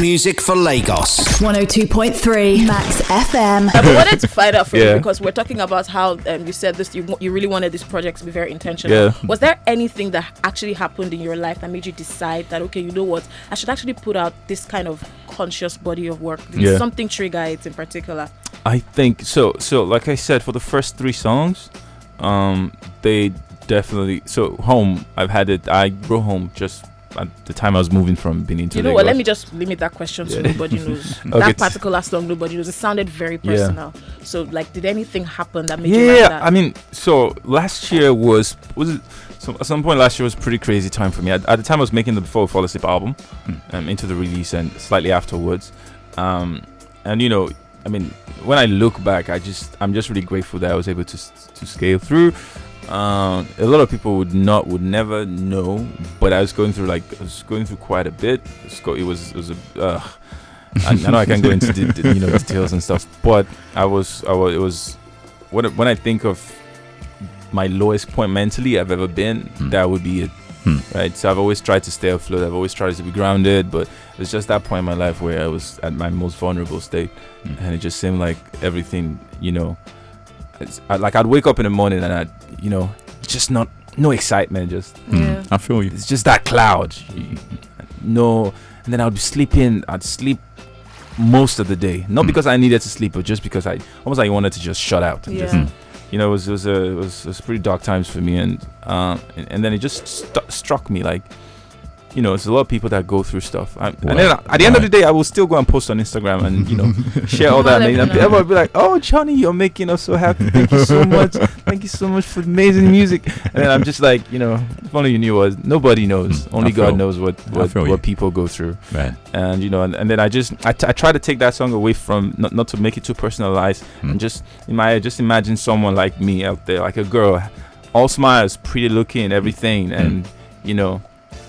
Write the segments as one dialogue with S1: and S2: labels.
S1: music for Lagos.
S2: 102.3 Max FM.
S3: I wanted to find out from you because we're talking about how you said this. You really wanted this project to be very intentional.
S4: Yeah.
S3: Was there anything that actually happened in your life that made you decide that, okay, you know what, I should actually put out this kind of conscious body of work? Did something trigger it in particular?
S4: I think so. So, like I said, for the first 3 songs, they definitely. So, home. I wrote home just at the time I was moving from Benin to
S3: You know
S4: Lagos.
S3: what? Let me just limit that question to nobody knows. That particular song, nobody knows. It sounded very personal. So, like, did anything happen that made you like that?
S4: I mean, so last year was it? So at some point last year was a pretty crazy time for me. At the time I was making the Before We Fall Asleep album, into the release and slightly afterwards, and you know, I mean, when I look back, I'm just really grateful that I was able to scale through. A lot of people would never know, but I was going through quite a bit. It was I know I can't go into details and stuff, but it was when I think of my lowest point mentally I've ever been, that would be it. Right, so I've always tried to stay afloat. I've always tried to be grounded, but it's just that point in my life where I was at my most vulnerable state, and it just seemed like everything, I'd wake up in the morning and I'd, just no excitement, just
S5: I feel you.
S4: It's just that cloud, and then I'd be sleeping. I'd sleep most of the day, not because I needed to sleep, but just because I wanted to just shut out and just. It was pretty dark times for me, and then it just struck me like, it's a lot of people that go through stuff. And then at the end of the day, I will still go and post on Instagram and share all that. And everyone will be like, "Oh, Johnny, you're making us so happy. Thank you so much. Thank you so much for amazing music." And then I'm just like, if only you knew was nobody knows. Only God knows what people go through.
S5: Right.
S4: And and then I try to take that song away from not to make it too personalized, and just imagine someone like me out there, like a girl, all smiles, pretty looking, everything, and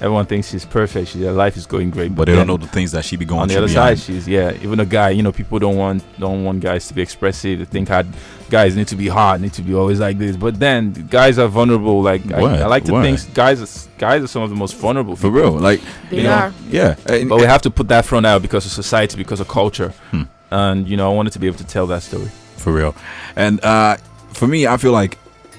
S4: everyone thinks she's perfect. Her life is going great,
S5: but they don't know the things that she be going
S4: on the other side. She's even a guy. People don't want guys to be expressive. They think guys need to be hard, need to be always like this. But then guys are vulnerable. Like I like to think guys are some of the most vulnerable.
S5: For real, like
S3: they are.
S5: Yeah,
S4: but we have to put that front out because of society, because of culture, and I wanted to be able to tell that story.
S5: For real, and for me, I feel like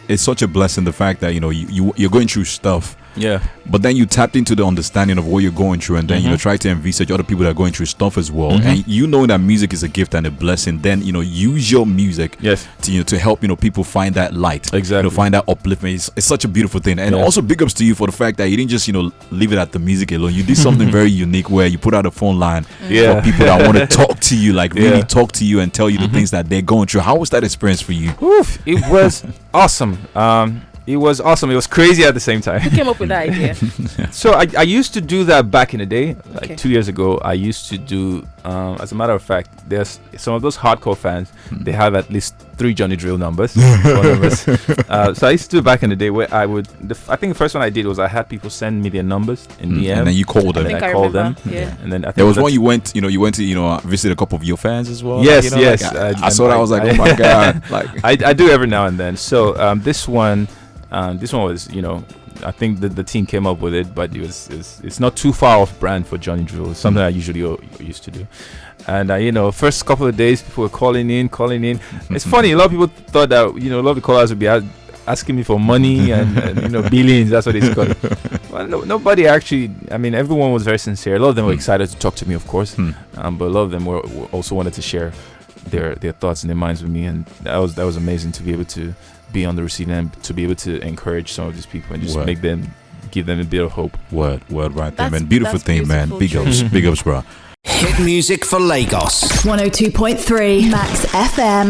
S5: it's such a blessing the fact that you're going through stuff.
S4: Yeah,
S5: but then you tapped into the understanding of what you're going through, and then try to envisage other people that are going through stuff as well. And that music is a gift and a blessing. Then use your music, to help people find that light,
S4: exactly,
S5: find that upliftment. It's such a beautiful thing, and also big ups to you for the fact that you didn't just leave it at the music alone. You did something very unique where you put out a phone line for people that want to talk to you, like really talk to you and tell you the things that they're going through. How was that experience for you?
S4: Oof, it was awesome. It was awesome. It was crazy at the same time.
S3: Who came up with that idea?
S4: So I used to do that back in the day, like 2 years ago. I used to do, as a matter of fact, there's some of those hardcore fans. They have at least 3 Johnny Drille numbers. So I used to do it back in the day where I would. I think the first one I did was I had people send me their numbers in DM,
S5: and then you called them.
S4: I called them. Yeah. And then I think
S5: there was one you went to visit a couple of your fans as well.
S4: Yes,
S5: like,
S4: yes.
S5: I saw that. I was like, oh my god! Like
S4: I do every now and then. So this one was, I think the team came up with it, but it's not too far off brand for Johnny Drille. It's something I usually used to do. And first couple of days people were calling in. It's funny, a lot of people thought that a lot of the callers would be asking me for money and billions. That's what it's called. Well, nobody actually. I mean, everyone was very sincere. A lot of them were excited to talk to me, of course, but a lot of them were also wanted to share their thoughts and their minds with me, and that was amazing to be able to be on the receiving end, to be able to encourage some of these people and just give them a bit of hope.
S5: Word right there, man. Beautiful thing, man. Big ups, bro.
S1: Hit music for Lagos.
S2: 102.3 Max FM.